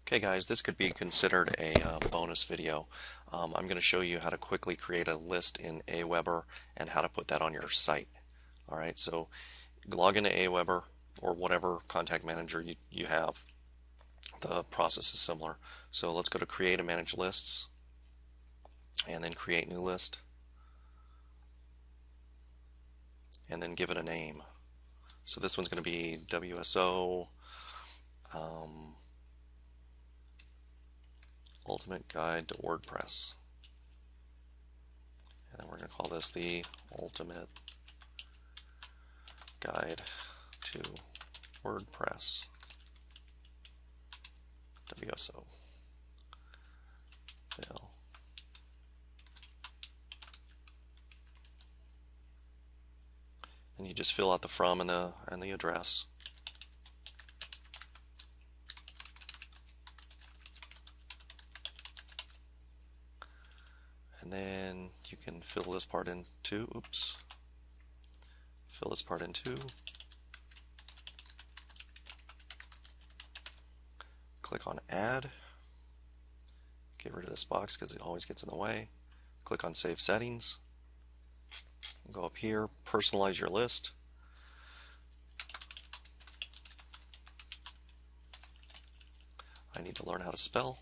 Okay guys, this could be considered a bonus video. I'm going to show you how to quickly create a list in Aweber and how to put that on your site. Alright, so log into Aweber or whatever contact manager you have. The process is similar. So let's go to create and manage lists and then create new list and then give it a name. So this one's going to be WSO Ultimate Guide to WordPress. And then we're going to call this the Ultimate Guide to WordPress. WSO. Bill. And you just fill out the from and the address. And then you can fill this part in too. Oops. Fill this part in too. Click on add. Get rid of this box because it always gets in the way. Click on save settings. Go up here, personalize your list. I need to learn how to spell.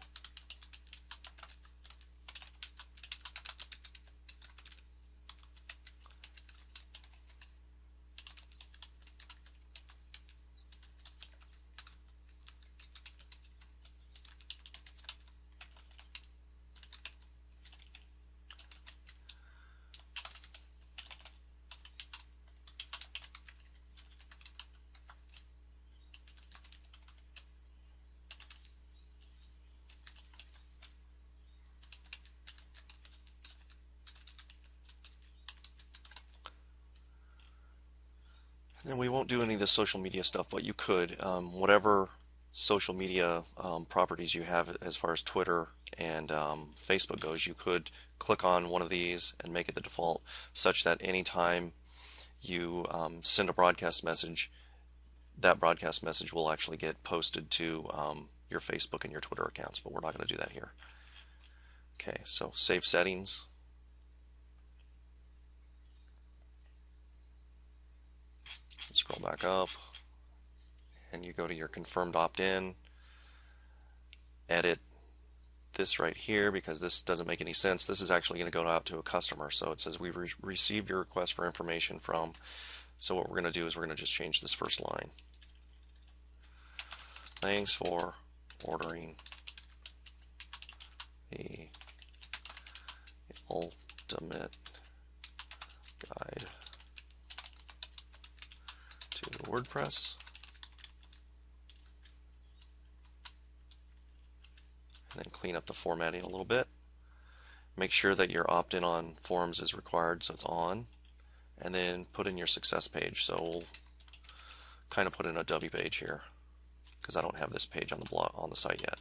And we won't do any of the social media stuff, but you could. Whatever social media properties you have as far as Twitter and Facebook goes, you could click on one of these and make it the default such that anytime you send a broadcast message, that broadcast message will actually get posted to your Facebook and your Twitter accounts, but we're not going to do that here. Okay, so save settings. Scroll back up and you go to your confirmed opt-in, edit this right here because this doesn't make any sense. This is actually going to go out to a customer, so it says we received your request for information from. So what we're going to do is we're going to just change this first line. Thanks for ordering the ultimate guide to WordPress. And then clean up the formatting a little bit. Make sure that your opt-in on forums is required, so it's on. And then put in your success page. So we'll kind of put in a W page here because I don't have this page on the blog on the site yet.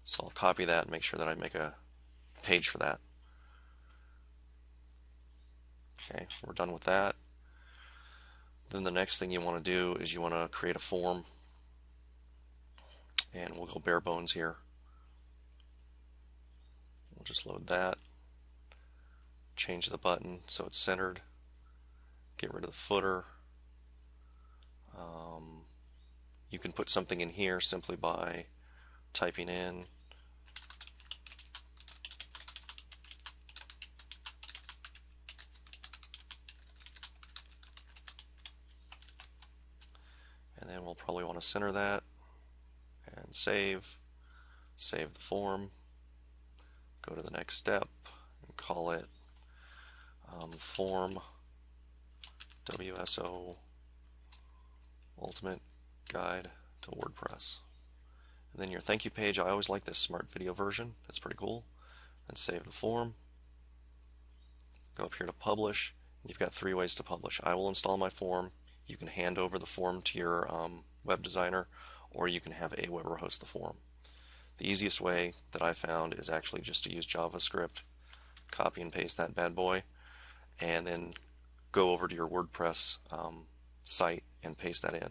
So I'll copy that and make sure that I make a page for that. Okay, we're done with that. Then the next thing you want to do is you want to create a form, and we'll go bare bones here. We'll just load that, change the button so it's centered, get rid of the footer. You can put something in here simply by typing in and then we'll probably want to center that and save the form, go to the next step and call it form WSO Ultimate Guide to WordPress. And then your thank you page, I always like this smart video version, it's pretty cool. And save the form, go up here to publish. You've got 3 ways to publish. I will install my form. You can hand over the form to your web designer, or you can have Aweber host the form. The easiest way that I found is actually just to use JavaScript, copy and paste that bad boy, and then go over to your WordPress site and paste that in.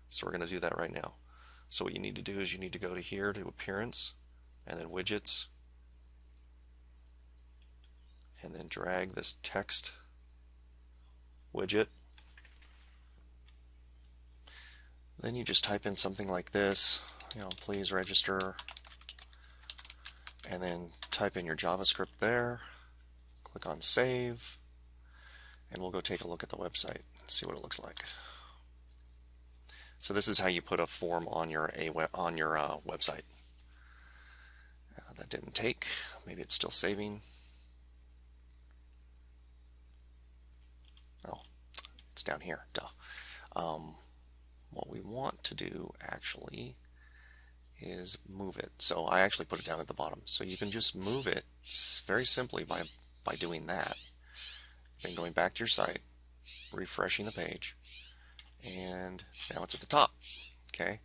So we're going to do that right now. So what you need to do is you need to go to here to Appearance and then Widgets, and then drag this text widget. Then you just type in something like this, please register, and then type in your JavaScript there, click on Save, and we'll go take a look at the website and see what it looks like. So this is how you put a form on your website. That didn't take. Maybe it's still saving. Oh, it's down here. Duh. What we want to do actually is move it. So I actually put it down at the bottom. So you can just move it very simply by doing that. Then going back to your site, refreshing the page, and now it's at the top. Okay.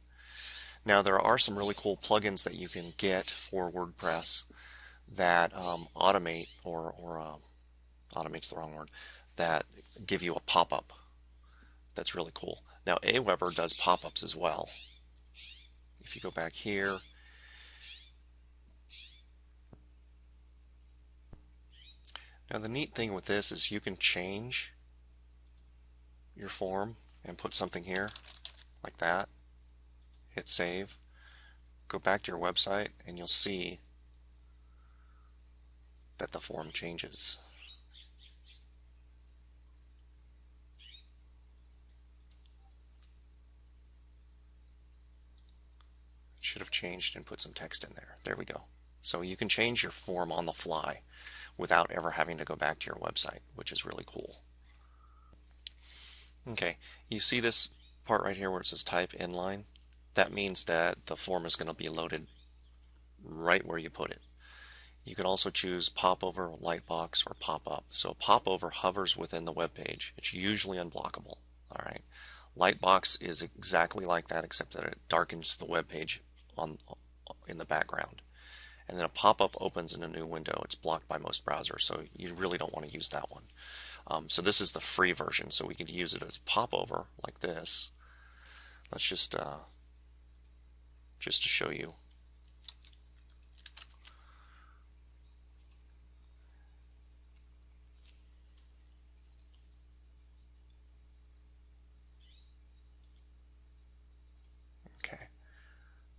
Now there are some really cool plugins that you can get for WordPress that automate or automate's the wrong word, that give you a pop-up. That's really cool. Now Aweber does pop-ups as well. If you go back here, now the neat thing with this is you can change your form and put something here like that, hit save, go back to your website, and you'll see that the form changes. Should have changed and put some text in there. There we go. So you can change your form on the fly without ever having to go back to your website, which is really cool. Okay, you see this part right here where it says type inline? That means that the form is going to be loaded right where you put it. You can also choose popover, lightbox, or pop-up. So popover hovers within the web page. It's usually unblockable. All right. Lightbox is exactly like that, except that it darkens the web page in the background. And then a pop-up opens in a new window. It's blocked by most browsers, so you really don't want to use that one. So this is the free version, so we can use it as popover like this. Let's just to show you. Okay,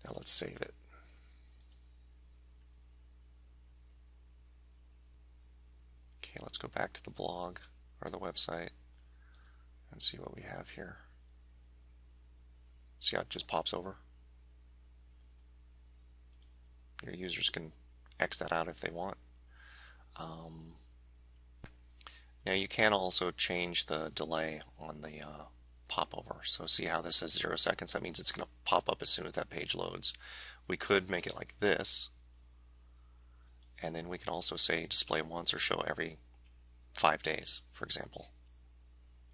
now let's save it. Okay, let's go back to the blog or the website and see what we have here. See how it just pops over? Your users can X that out if they want. Now you can also change the delay on the popover. So see how this says 0 seconds? That means it's going to pop up as soon as that page loads. We could make it like this, and then we can also say display once or show every 5 days, for example.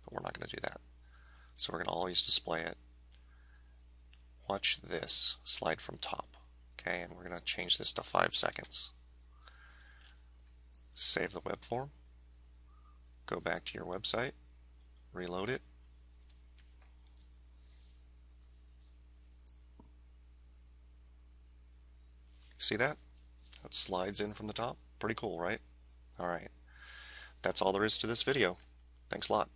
But we're not going to do that. So we're going to always display it. Watch this slide from top. Okay, and we're going to change this to 5 seconds. Save the web form. Go back to your website. Reload it. See that? That slides in from the top. Pretty cool, right? All right. That's all there is to this video. Thanks a lot.